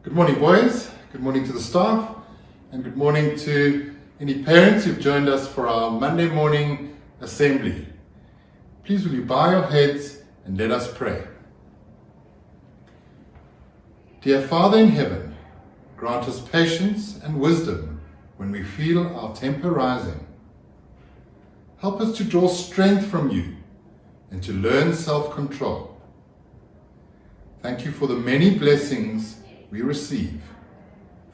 Good morning, boys. Good morning to the staff, and good morning to any parents who've joined us for our Monday morning assembly. Please will you bow your heads and let us pray. Dear Father in heaven, grant us patience and wisdom when we feel our temper rising. Help us to draw strength from you and to learn self-control. Thank you for the many blessings we receive,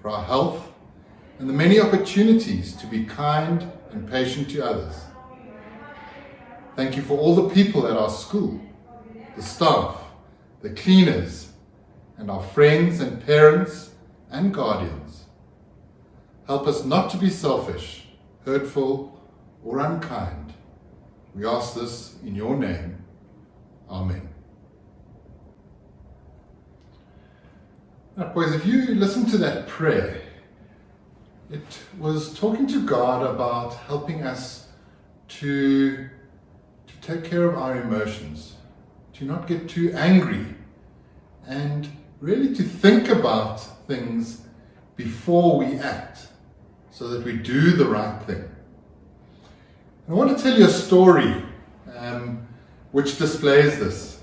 for our health, and the many opportunities to be kind and patient to others. Thank you for all the people at our school, the staff, the cleaners, and our friends and parents and guardians. Help us not to be selfish, hurtful, or unkind. We ask this in your name. Amen. Now, boys, if you listen to that prayer, it was talking to God about helping us to take care of our emotions, to not get too angry, and really to think about things before we act so that we do the right thing. And I want to tell you a story which displays this.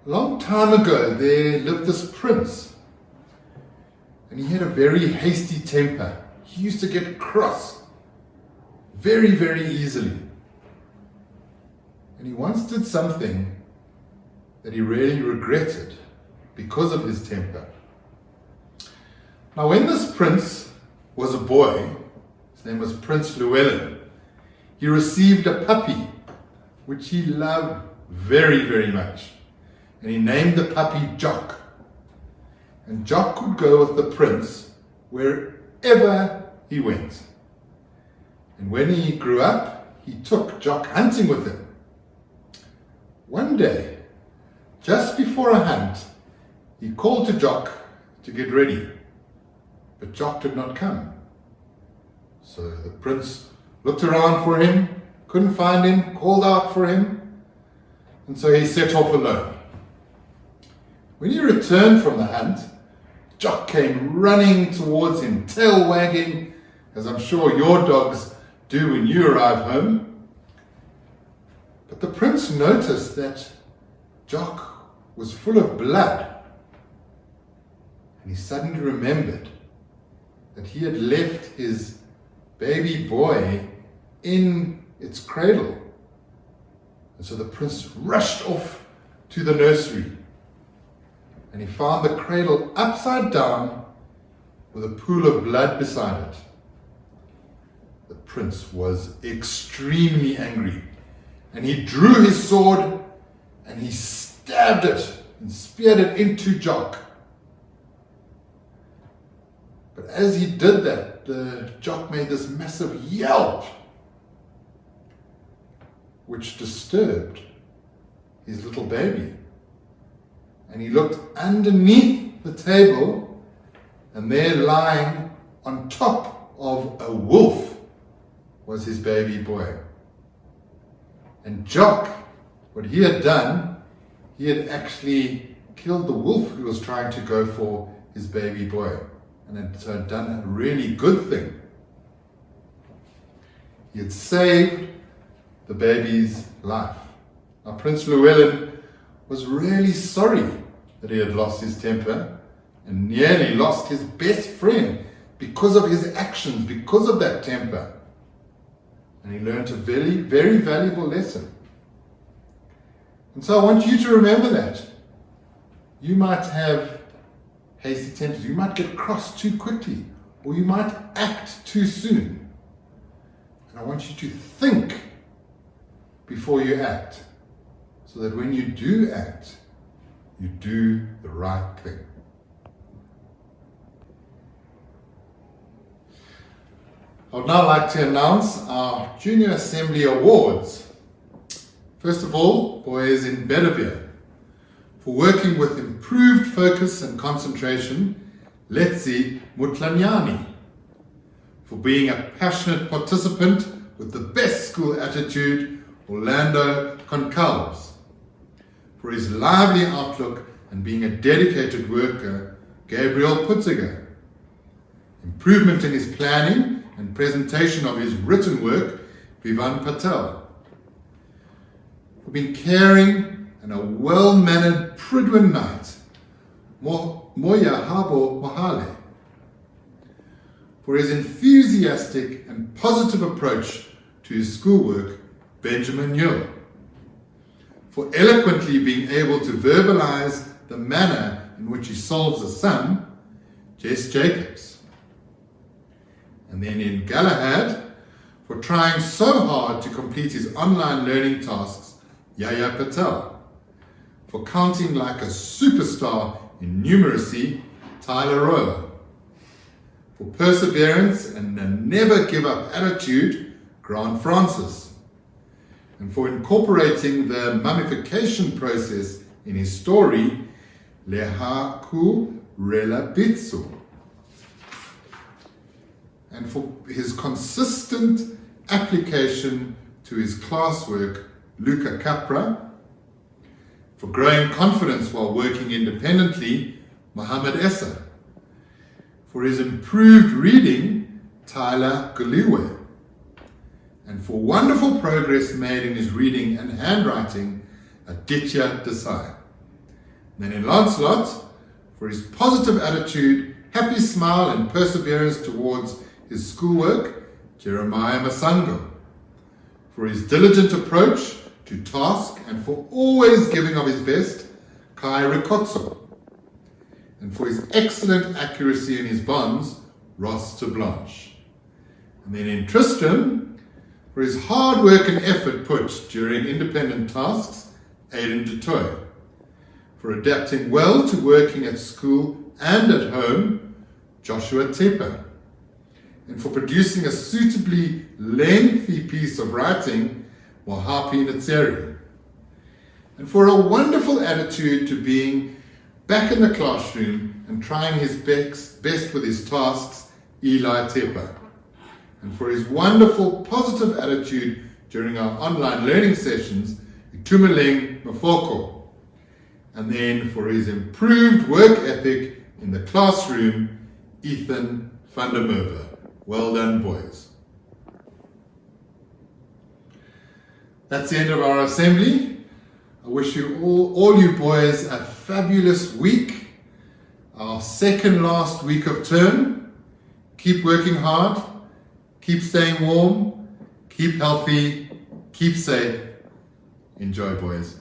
A long time ago, there lived this prince, and he had a very hasty temper. He used to get cross very, very easily. And he once did something that he really regretted because of his temper. Now, when this prince was a boy, his name was Prince Llewellyn, he received a puppy, which he loved very, very much. And he named the puppy Jock. And Jock would go with the prince wherever he went. And when he grew up, he took Jock hunting with him. One day, just before a hunt, he called to Jock to get ready. But Jock did not come. So the prince looked around for him, couldn't find him, called out for him, and so he set off alone. When he returned from the hunt, Jock came running towards him, tail wagging, as I'm sure your dogs do when you arrive home. But the prince noticed that Jock was full of blood, and he suddenly remembered that he had left his baby boy in its cradle. And so the prince rushed off to the nursery, and he found the cradle upside down with a pool of blood beside it. The prince was extremely angry, and he drew his sword and he stabbed it and speared it into Jock. But as he did that, the Jock made this massive yelp, which disturbed his little baby. And he looked underneath the table, and there lying on top of a wolf was his baby boy. And Jock, what he had done, he had actually killed the wolf who was trying to go for his baby boy, and had done a really good thing. He had saved the baby's life. Now, Prince Llewellyn was really sorry that he had lost his temper and nearly lost his best friend because of his actions, because of that temper. And he learned a very, very valuable lesson. And so I want you to remember that. You might have hasty tempers, you might get cross too quickly, or you might act too soon. And I want you to think before you act, so that when you do act, you do the right thing. I would now like to announce our Junior Assembly Awards. First of all, boys in Bedivere, for working with improved focus and concentration, Letzi Mutlanyani. For being a passionate participant with the best school attitude, Orlando Concalves. For his lively outlook and being a dedicated worker, Gabriel Putziger. Improvement in his planning and presentation of his written work, Vivan Patel. For being caring and a well-mannered Pridwin knight, Moya Habo Mohale. For his enthusiastic and positive approach to his schoolwork, Benjamin Yule. For eloquently being able to verbalize the manner in which he solves a sum, Jess Jacobs. And then in Galahad, for trying so hard to complete his online learning tasks, Yaya Patel. For counting like a superstar in numeracy, Tyler Rowe. For perseverance and a never give up attitude, Grant Francis. And for incorporating the mummification process in his story, Lehaku Relabitsu. And for his consistent application to his classwork, Luca Capra. For growing confidence while working independently, Muhammad Essa. For his improved reading, Tyler Guliwe. And for wonderful progress made in his reading and handwriting, Aditya Desai. Then in Lancelot, for his positive attitude, happy smile and perseverance towards his schoolwork, Jeremiah Masango. For his diligent approach to task and for always giving of his best, Kai Rikotso. And for his excellent accuracy in his bonds, Ross to Blanche. And then in Tristram, for his hard work and effort put during independent tasks, Aidan Dutoy. For adapting well to working at school and at home, Joshua Tepa. And for producing a suitably lengthy piece of writing, Wahapi Natseri. And for a wonderful attitude to being back in the classroom and trying his best with his tasks, Eli Tepa. And for his wonderful positive attitude during our online learning sessions, Itumeleng Mafoko. And then for his improved work ethic in the classroom, Ethan van der Merwe. Well done, boys. That's the end of our assembly. I wish you all you boys a fabulous week. Our second last week of term. Keep working hard. Keep staying warm. Keep healthy. Keep safe. Enjoy, boys.